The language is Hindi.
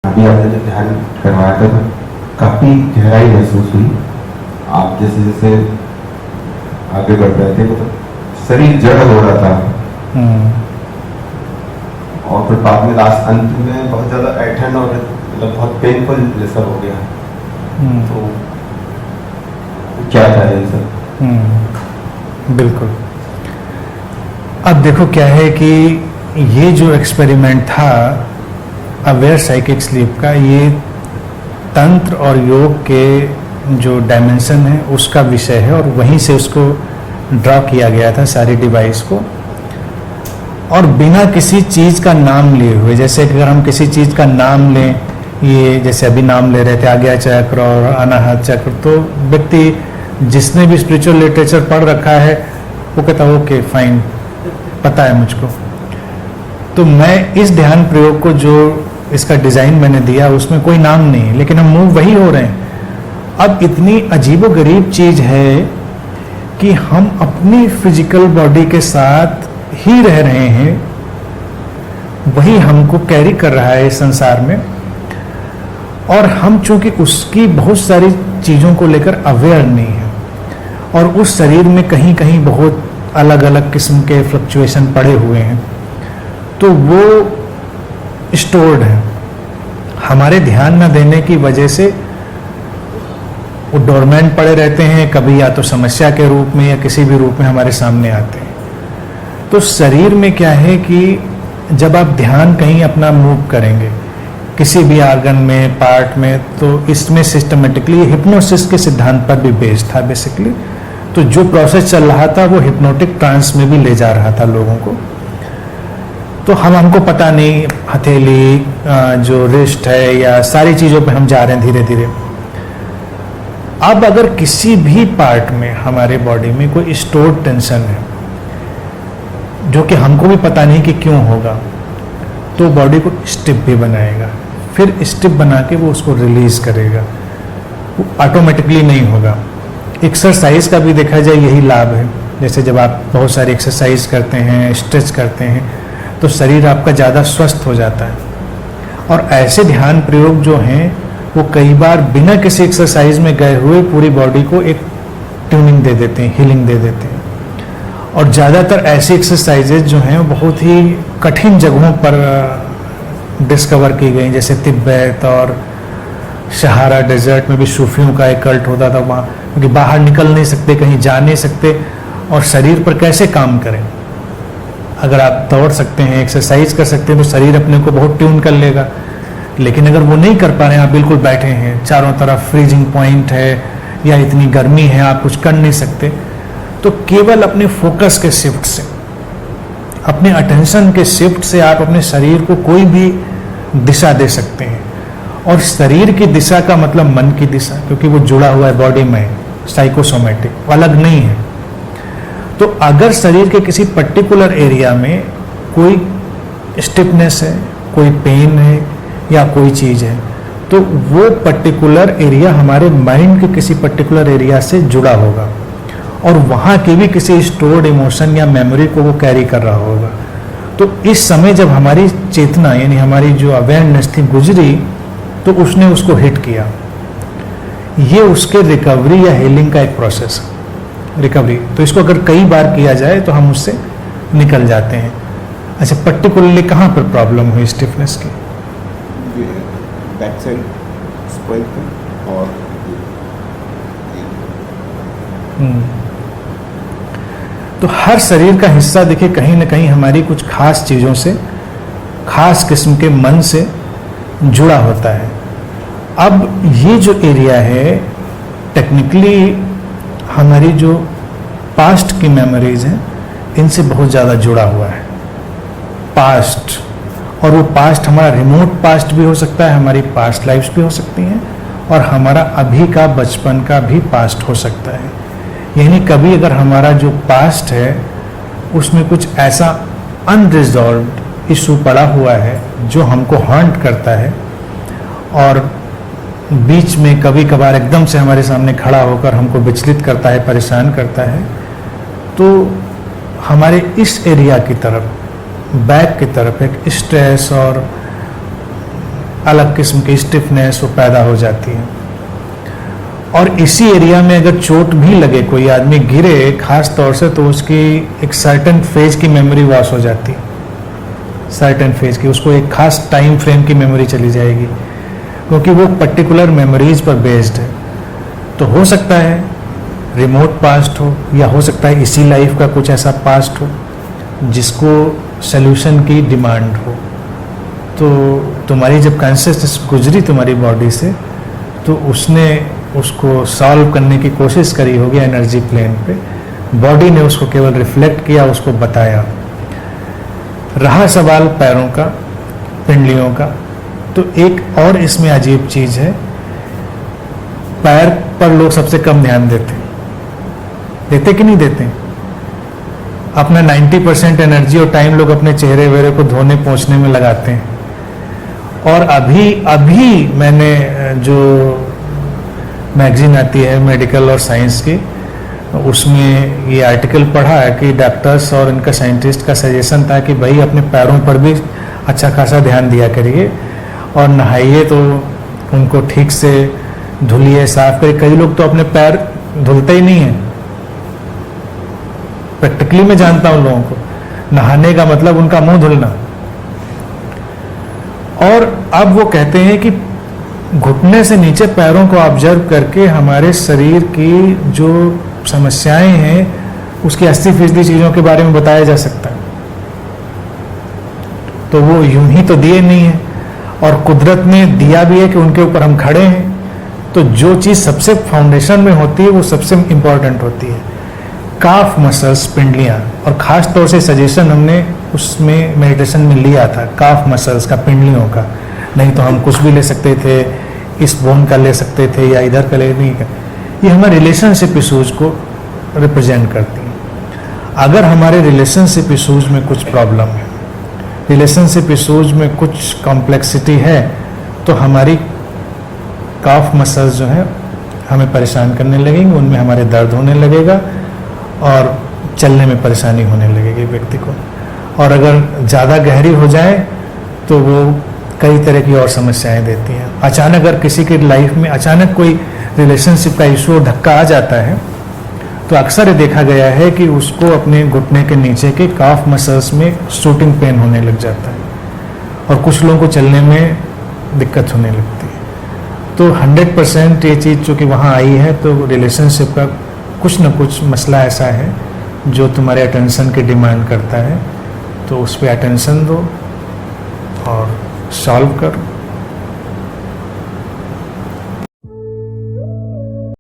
अभी आपने जब ध्यान करवाया था तो काफ़ी गहराई महसूस हुई। आप जैसे जैसे आगे बढ़ रहे थे मतलब शरीर जड़ हो रहा था और फिर बाद में लास्ट अंत में बहुत ज़्यादा ऐठन और मतलब बहुत पेनफुल जैसा हो गया। तो क्या था ये सब? बिल्कुल। अब देखो क्या है कि ये जो एक्सपेरिमेंट था अवेयर साइकिक स्लीप का, ये तंत्र और योग के जो डायमेंशन है उसका विषय है और वहीं से उसको ड्रॉ किया गया था सारी डिवाइस को, और बिना किसी चीज़ का नाम लिए हुए। जैसे कि अगर हम किसी चीज़ का नाम लें, ये जैसे अभी नाम ले रहे थे आज्ञा चक्र और अनाहत चक्र, तो व्यक्ति जिसने भी स्पिरिचुअल लिटरेचर पढ़ रखा है वो कहता है ओके फाइन, पता है मुझको। तो मैं इस ध्यान प्रयोग को जो इसका डिज़ाइन मैंने दिया उसमें कोई नाम नहीं है, लेकिन हम मूव वही हो रहे हैं। अब इतनी अजीबोगरीब चीज़ है कि हम अपनी फिजिकल बॉडी के साथ ही रह रहे हैं, वही हमको कैरी कर रहा है इस संसार में, और हम चूंकि उसकी बहुत सारी चीज़ों को लेकर अवेयर नहीं है, और उस शरीर में कहीं कहीं बहुत अलग अलग किस्म के फ्लक्चुएशन पड़े हुए हैं, तो वो स्टोर्ड है। हमारे ध्यान न देने की वजह से वो डोरमेंट पड़े रहते हैं, कभी या तो समस्या के रूप में या किसी भी रूप में हमारे सामने आते हैं। तो शरीर में क्या है कि जब आप ध्यान कहीं अपना मूव करेंगे किसी भी आर्गन में, पार्ट में, तो इसमें सिस्टमेटिकली हिप्नोसिस के सिद्धांत पर भी बेस्ड था बेसिकली। तो जो प्रोसेस चल रहा था वो हिप्नोटिक ट्रांस में भी ले जा रहा था लोगों को। तो हमको पता नहीं, हथेली, जो रिस्ट है या सारी चीज़ों पे हम जा रहे हैं धीरे धीरे। अब अगर किसी भी पार्ट में हमारे बॉडी में कोई स्टोर्ड टेंशन है जो कि हमको भी पता नहीं कि क्यों होगा, तो बॉडी को स्टिफ भी बनाएगा, फिर स्टिफ बना के वो उसको रिलीज करेगा। वो ऑटोमेटिकली नहीं होगा। एक्सरसाइज का भी देखा जाए यही लाभ है। जैसे जब आप बहुत सारी एक्सरसाइज करते हैं, स्ट्रेच करते हैं, तो शरीर आपका ज़्यादा स्वस्थ हो जाता है। और ऐसे ध्यान प्रयोग जो हैं वो कई बार बिना किसी एक्सरसाइज में गए हुए पूरी बॉडी को एक ट्यूनिंग दे देते हैं, हीलिंग दे देते हैं। और ज़्यादातर ऐसी एक्सरसाइजेज जो हैं वो बहुत ही कठिन जगहों पर डिस्कवर की गई, जैसे तिब्बत और सहारा डेजर्ट में भी सूफियों का एक कल्ट होता था वहाँ, क्योंकि बाहर निकल नहीं सकते, कहीं जा नहीं सकते, और शरीर पर कैसे काम करें। अगर आप दौड़ सकते हैं, एक्सरसाइज कर सकते हैं, तो शरीर अपने को बहुत ट्यून कर लेगा। लेकिन अगर वो नहीं कर पा रहे हैं, आप बिल्कुल बैठे हैं, चारों तरफ फ्रीजिंग पॉइंट है या इतनी गर्मी है, आप कुछ कर नहीं सकते, तो केवल अपने फोकस के शिफ्ट से, अपने अटेंशन के शिफ्ट से आप अपने शरीर को कोई भी दिशा दे सकते हैं। और शरीर की दिशा का मतलब मन की दिशा, क्योंकि वो जुड़ा हुआ है बॉडी में, साइकोसोमेटिक, अलग नहीं है। तो अगर शरीर के किसी पर्टिकुलर एरिया में कोई स्टिफनेस है, कोई पेन है या कोई चीज़ है, तो वो पर्टिकुलर एरिया हमारे माइंड के किसी पर्टिकुलर एरिया से जुड़ा होगा, और वहाँ की भी किसी स्टोर्ड इमोशन या मेमोरी को वो कैरी कर रहा होगा। तो इस समय जब हमारी चेतना यानी हमारी जो अवेयरनेस थी गुजरी, तो उसने उसको हिट किया। ये उसके रिकवरी या हीलिंग का एक प्रोसेस है, रिकवरी। तो इसको अगर कई बार किया जाए तो हम उससे निकल जाते हैं। अच्छा, पर्टिकुलरली कहाँ पर प्रॉब्लम हुई स्टिफनेस की? बैक साइड स्पाइन और तो हर शरीर का हिस्सा देखिए कहीं ना कहीं हमारी कुछ खास चीज़ों से, खास किस्म के मन से जुड़ा होता है। अब ये जो एरिया है टेक्निकली हमारी जो पास्ट की मेमोरीज हैं इनसे बहुत ज़्यादा जुड़ा हुआ है। पास्ट, और वो पास्ट हमारा रिमोट पास्ट भी हो सकता है, हमारी पास्ट लाइफ्स भी हो सकती हैं, और हमारा अभी का बचपन का भी पास्ट हो सकता है। यानी कभी अगर हमारा जो पास्ट है उसमें कुछ ऐसा अनरिजॉल्व्ड इशू पड़ा हुआ है जो हमको हॉन्ट करता है, और बीच में कभी कभार एकदम से हमारे सामने खड़ा होकर हमको विचलित करता है, परेशान करता है, तो हमारे इस एरिया की तरफ, बैक की तरफ एक स्ट्रेस और अलग किस्म की स्टिफनेस वो पैदा हो जाती है। और इसी एरिया में अगर चोट भी लगे, कोई आदमी गिरे खास तौर से, तो उसकी एक सर्टेन फेज की मेमोरी वॉश हो जाती है, सर्टेन फेज की, उसको एक खास टाइम फ्रेम की मेमोरी चली जाएगी, क्योंकि वो पर्टिकुलर मेमोरीज पर बेस्ड है। तो हो सकता है रिमोट पास्ट हो, या हो सकता है इसी लाइफ का कुछ ऐसा पास्ट हो जिसको सल्यूशन की डिमांड हो। तो तुम्हारी जब कॉन्शियसनेस गुजरी तुम्हारी बॉडी से, तो उसने उसको सॉल्व करने की कोशिश करी होगी एनर्जी प्लेन पे, बॉडी ने उसको केवल रिफ्लेक्ट किया, उसको बताया। रहा सवाल पैरों का, पिंडलियों का, तो एक और इसमें अजीब चीज है, पैर पर लोग सबसे कम ध्यान देते कि नहीं देते? अपना 90% एनर्जी और टाइम लोग अपने चेहरे वेहरे को धोने पोंछने में लगाते हैं। और अभी मैंने जो मैगजीन आती है मेडिकल और साइंस की, उसमें ये आर्टिकल पढ़ा है कि डॉक्टर्स और इनका साइंटिस्ट का सजेशन था कि भाई अपने पैरों पर भी अच्छा खासा ध्यान दिया करिए, और नहाइए तो उनको ठीक से धुलिए, साफ करिए। कई लोग तो अपने पैर धुलते ही नहीं हैं। प्रैक्टिकली मैं जानता हूं लोगों को, नहाने का मतलब उनका मुंह धुलना। और अब वो कहते हैं कि घुटने से नीचे पैरों को ऑब्जर्व करके हमारे शरीर की जो समस्याएं हैं उसकी 80% चीजों के बारे में बताया जा सकता है। तो वो यूं ही तो दिए नहीं है, और कुदरत ने दिया भी है कि उनके ऊपर हम खड़े हैं। तो जो चीज सबसे फाउंडेशन में होती है वो सबसे इंपॉर्टेंट होती है, काफ मसल्स, पिंडलियां। और खास तौर से सजेशन हमने उसमें मेडिटेशन में लिया था, काफ मसल्स का, पिंडलियों का। नहीं तो हम कुछ भी ले सकते थे, इस बोन का ले सकते थे या इधर का ले नहीं का। ये हमारे रिलेशनशिप इशूज को रिप्रेजेंट करती हैं। अगर हमारे रिलेशनशिप इशूज में कुछ प्रॉब्लम है, रिलेशनशिप इशूज में कुछ कॉम्प्लेक्सिटी है, तो हमारी काफ मसल्स जो है हमें परेशान करने लगेंगे, उनमें हमारे दर्द होने लगेगा और चलने में परेशानी होने लगेगी व्यक्ति को। और अगर ज़्यादा गहरी हो जाए तो वो कई तरह की और समस्याएं देती हैं। अचानक अगर किसी की लाइफ में अचानक कोई रिलेशनशिप का इशू धक्का आ जाता है, तो अक्सर ये देखा गया है कि उसको अपने घुटने के नीचे के काफ मसल्स में शूटिंग पेन होने लग जाता है, और कुछ लोगों को चलने में दिक्कत होने लगती है। तो 100% ये चीज़ जो कि वहाँ आई है, तो रिलेशनशिप का कुछ न कुछ मसला ऐसा है जो तुम्हारे अटेंशन की डिमांड करता है। तो उस पर अटेंशन दो और सॉल्व करो।